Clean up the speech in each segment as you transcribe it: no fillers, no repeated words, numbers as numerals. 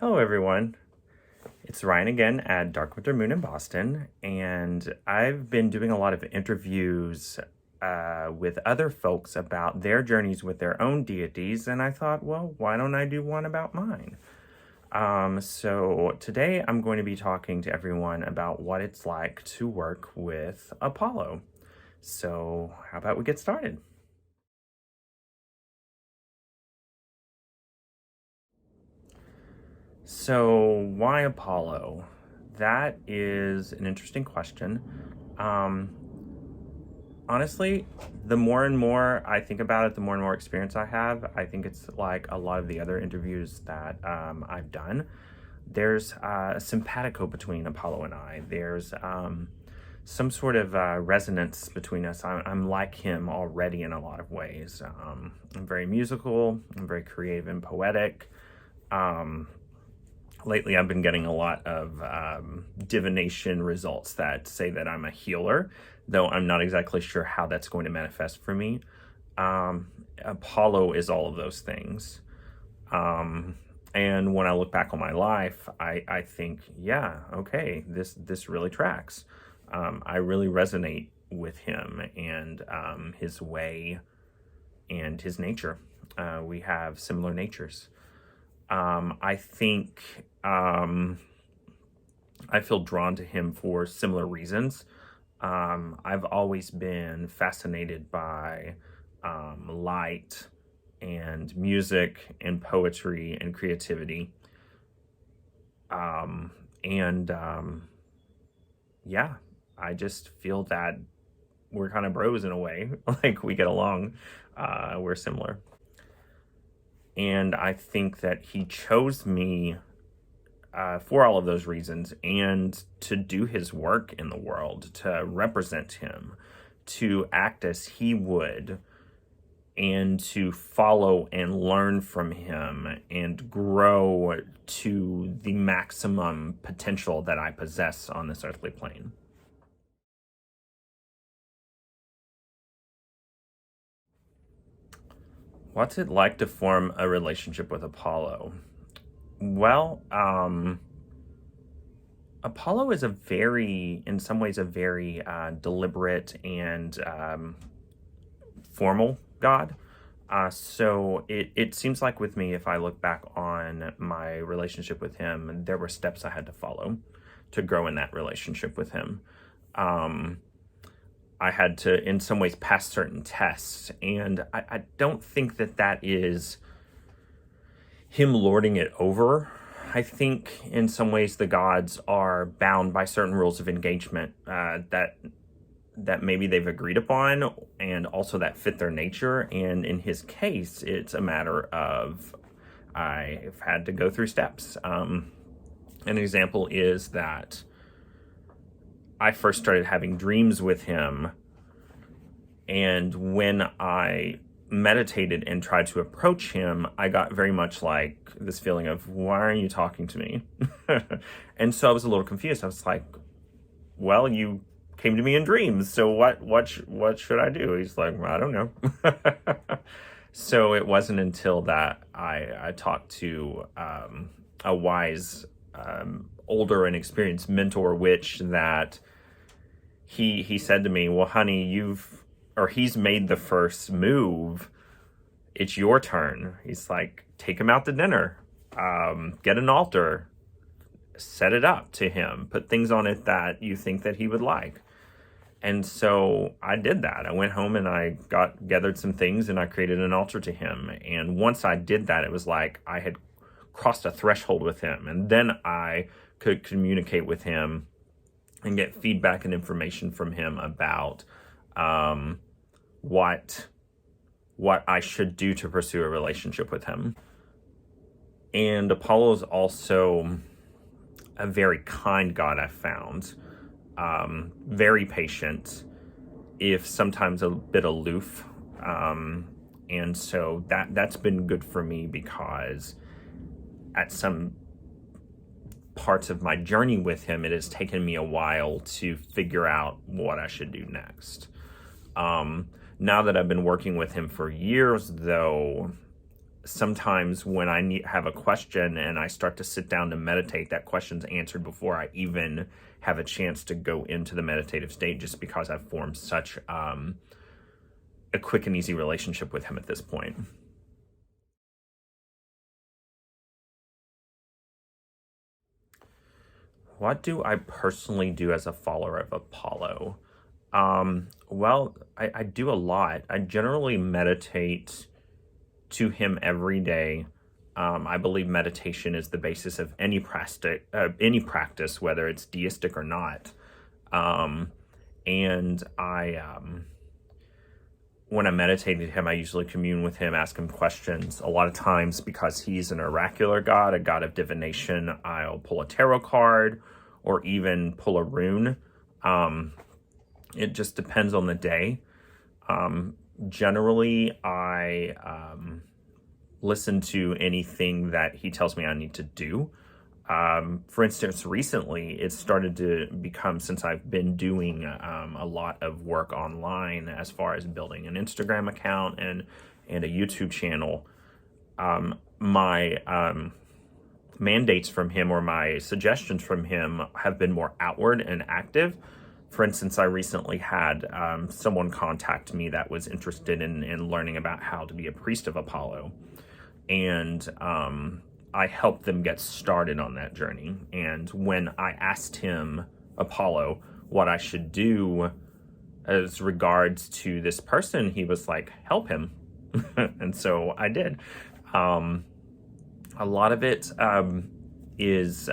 Hello, everyone. It's Ryan again at Dark Winter Moon in Boston, and I've been doing a lot of interviews with other folks about their journeys with their own deities, and I thought, well, why don't I do one about mine? So today I'm going to be talking to everyone about what it's like to work with Apollo. So how about we get started? So, why Apollo? That is an interesting question. Um, Honestly, the more and more I think about it, the more and more experience I have. I think it's like a lot of the other interviews that I've done. There's a simpatico between Apollo and I. There's some sort of resonance between us. I'm like him already in a lot of ways. I'm very musical, I'm very creative and poetic. Um, Lately I've been getting a lot of divination results that say that I'm a healer, though I'm not exactly sure how that's going to manifest for me. Apollo is all of those things. Um, and when I look back on my life, I think, yeah, okay, this really tracks. I really resonate with him and his way and his nature. We have similar natures. I think I feel drawn to him for similar reasons. I've always been fascinated by light and music and poetry and creativity. And yeah, I just feel that we're kind of bros in a way. Like we get along, we're similar. And I think that he chose me for all of those reasons and to do his work in the world, to represent him, to act as he would, and to follow and learn from him and grow to the maximum potential that I possess on this earthly plane. What's it like to form a relationship with Apollo? Well, Apollo is in some ways, a very deliberate and formal god. So it seems like with me, if I look back on my relationship with him, there were steps I had to follow to grow in that relationship with him. Um, I had to, in some ways, pass certain tests, and I don't think that that is him lording it over. I think in some ways the gods are bound by certain rules of engagement that maybe they've agreed upon and also that fit their nature. And in his case, it's a matter of I've had to go through steps. An example is that I first started having dreams with him, and when I meditated and tried to approach him, I got very much like this feeling of, why aren't you talking to me? And so I was a little confused. I was like, well, you came to me in dreams, so what should I do? He's like, well, I don't know. So it wasn't until that I talked to a wise, older and experienced mentor witch that he said to me, well, honey, he's made the first move. It's your turn. He's like, take him out to dinner, get an altar, set it up to him, put things on it that you think that he would like. And so I did that. I went home and I gathered some things and I created an altar to him. And once I did that, it was like I had crossed a threshold with him. And then I could communicate with him and get feedback and information from him about what I should do to pursue a relationship with him. And Apollo is also a very kind god, I've found. Very patient, if sometimes a bit aloof. And so that's been good for me because at some parts of my journey with him, it has taken me a while to figure out what I should do next. Now that I've been working with him for years, though, sometimes when I have a question and I start to sit down to meditate, that question's answered before I even have a chance to go into the meditative state, just because I've formed such a quick and easy relationship with him at this point. What do I personally do as a follower of Apollo? Well, I do a lot. I generally meditate to him every day. I believe meditation is the basis of any practice, whether it's deistic or not. And when I meditate to him, I usually commune with him, ask him questions. A lot of times, because he's an oracular god, a god of divination, I'll pull a tarot card or even pull a rune. It just depends on the day. Generally, I listen to anything that he tells me I need to do. For instance, recently it started to become, since I've been doing a lot of work online as far as building an Instagram account and a YouTube channel, my mandates from him or my suggestions from him have been more outward and active. For instance, I recently had someone contact me that was interested in learning about how to be a priest of Apollo. And I helped them get started on that journey. And when I asked him, Apollo, what I should do as regards to this person, he was like, help him. And so I did. A lot of it is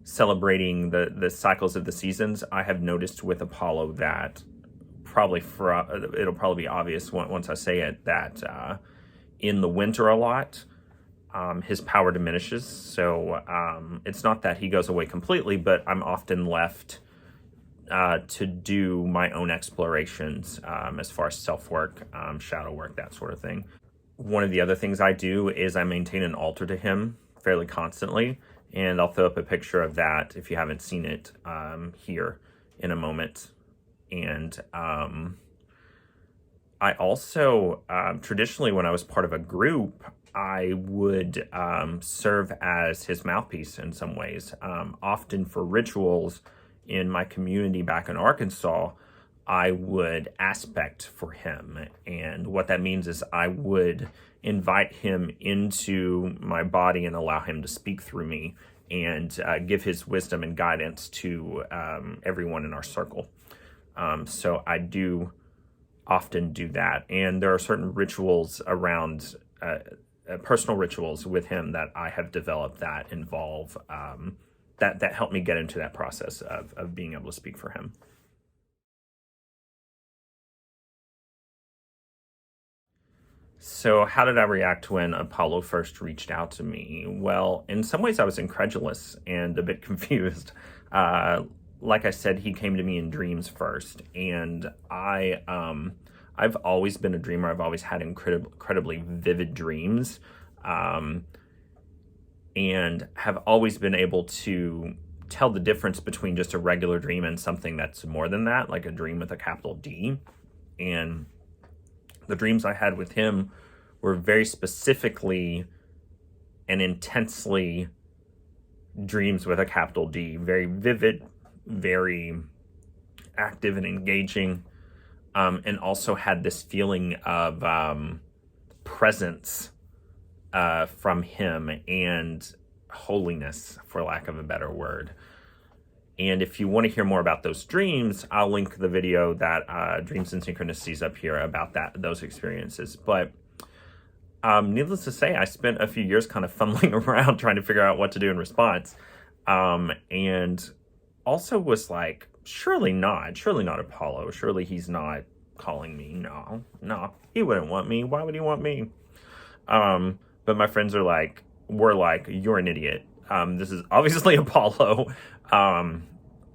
celebrating the cycles of the seasons. I have noticed with Apollo that it'll probably be obvious once I say it, that in the winter a lot, his power diminishes. So it's not that he goes away completely, but I'm often left to do my own explorations as far as self-work, shadow work, that sort of thing. One of the other things I do is I maintain an altar to him fairly constantly, and I'll throw up a picture of that if you haven't seen it here in a moment. And I also, traditionally, when I was part of a group, I would serve as his mouthpiece in some ways. Often for rituals in my community back in Arkansas, I would aspect for him. And what that means is I would invite him into my body and allow him to speak through me and give his wisdom and guidance to everyone in our circle. So I do often do that. And there are certain rituals around personal rituals with him that I have developed that involve that help me get into that process of being able to speak for him. So how did I react when Apollo first reached out to me? Well, in some ways I was incredulous and a bit confused. Like I said, he came to me in dreams first, and I've always been a dreamer. I've always had incredibly vivid dreams, and have always been able to tell the difference between just a regular dream and something that's more than that, like a dream with a capital D. And the dreams I had with him were very specifically and intensely dreams with a capital D, very vivid, very active and engaging, and also had this feeling of presence from him and holiness, for lack of a better word. And if you want to hear more about those dreams, I'll link the video that Dreams and Synchronicities up here about those experiences. But needless to say, I spent a few years kind of fumbling around trying to figure out what to do in response. And also was like, surely not Apollo. Surely he's not calling me. No, he wouldn't want me. Why would he want me? But my friends were like, you're an idiot. This is obviously Apollo.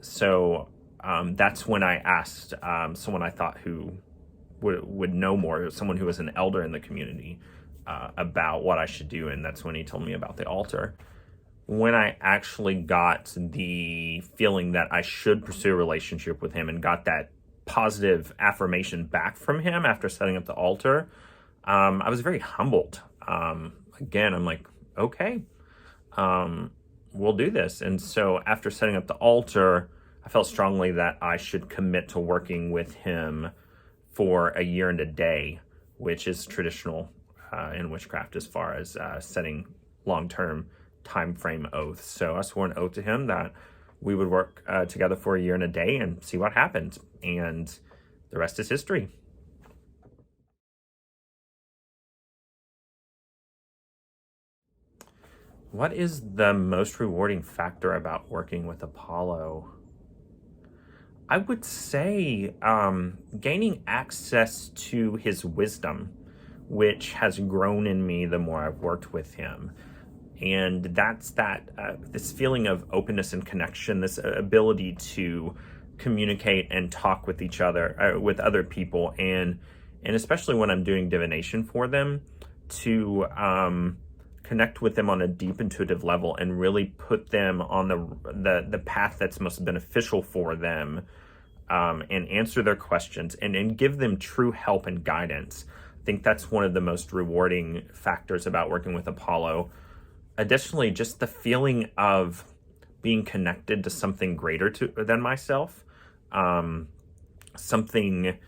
So that's when I asked someone I thought who would know more, someone who was an elder in the community, about what I should do, and that's when he told me about the altar. When I actually got the feeling that I should pursue a relationship with him and got that positive affirmation back from him after setting up the altar, I was very humbled. Again, I'm like, okay, um, we'll do this. And so after setting up the altar, I felt strongly that I should commit to working with him for a year and a day, which is traditional in witchcraft as far as setting long-term time frame oaths. So I swore an oath to him that we would work together for a year and a day and see what happened. And the rest is history. What is the most rewarding factor about working with Apollo? I would say gaining access to his wisdom, which has grown in me the more I've worked with him. And that's this feeling of openness and connection, this ability to communicate and talk with each other, with other people, and especially when I'm doing divination for them, to connect with them on a deep intuitive level and really put them on the path that's most beneficial for them, and answer their questions and give them true help and guidance. I think that's one of the most rewarding factors about working with Apollo. Additionally, just the feeling of being connected to something greater than myself, something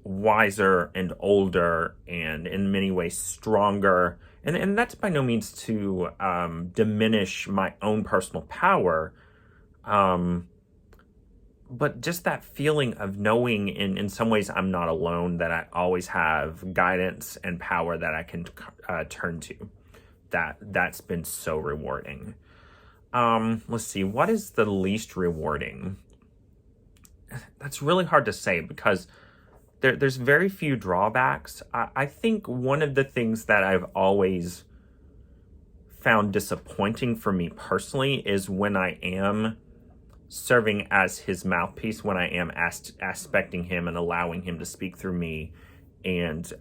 wiser and older and in many ways stronger. And that's by no means to diminish my own personal power, but just that feeling of knowing in some ways I'm not alone, that I always have guidance and power that I can turn to. That's been so rewarding. Let's see, what is the least rewarding? That's really hard to say because there's very few drawbacks. I think one of the things that I've always found disappointing for me personally is when I am serving as his mouthpiece, when I am aspecting him and allowing him to speak through me and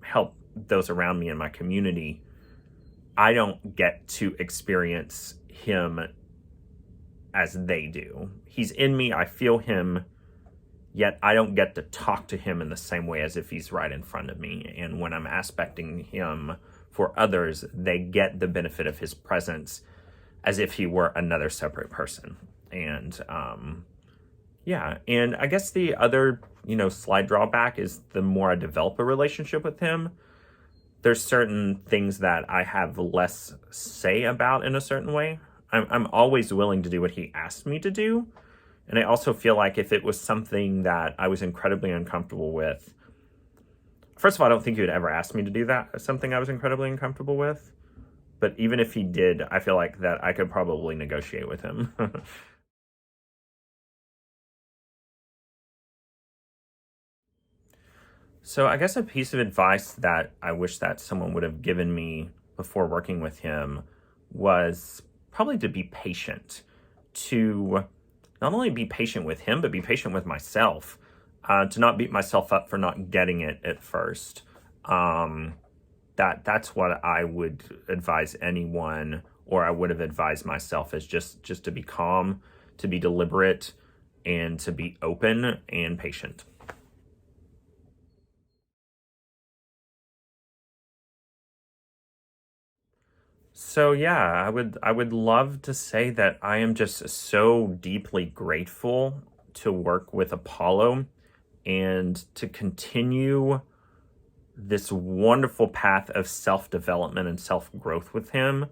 help those around me in my community. I don't get to experience him as they do. He's in me, I feel him, yet I don't get to talk to him in the same way as if he's right in front of me. And when I'm aspecting him for others, they get the benefit of his presence as if he were another separate person. And yeah, and I guess the other, slight drawback is the more I develop a relationship with him, there's certain things that I have less say about in a certain way. I'm always willing to do what he asked me to do. And I also feel like if it was something that I was incredibly uncomfortable with, first of all, I don't think he would ever ask me to do that, something I was incredibly uncomfortable with. But even if he did, I feel like that I could probably negotiate with him. So I guess a piece of advice that I wish that someone would have given me before working with him was probably to be patient, to not only be patient with him, but be patient with myself, to not beat myself up for not getting it at first. That's what I would advise anyone, or I would have advised myself, is just to be calm, to be deliberate, and to be open and patient. So yeah, I would love to say that I am just so deeply grateful to work with Apollo and to continue this wonderful path of self-development and self-growth with him.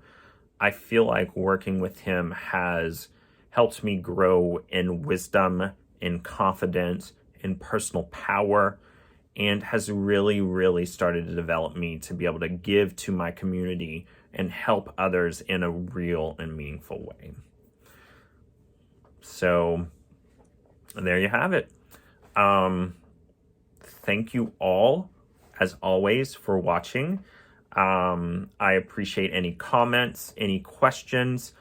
I feel like working with him has helped me grow in wisdom, in confidence, in personal power, and has really, really started to develop me to be able to give to my community and help others in a real and meaningful way. So there you have it. Thank you all, as always, for watching. I appreciate any comments, any questions.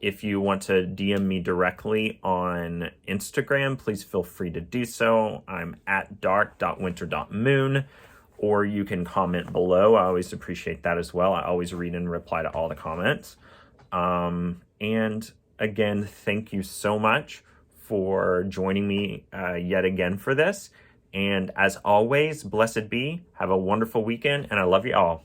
If you want to DM me directly on Instagram, please feel free to do so. I'm at dark.winter.moon, or you can comment below. I always appreciate that as well. I always read and reply to all the comments. And again, thank you so much for joining me yet again for this. And as always, blessed be. Have a wonderful weekend, and I love you all.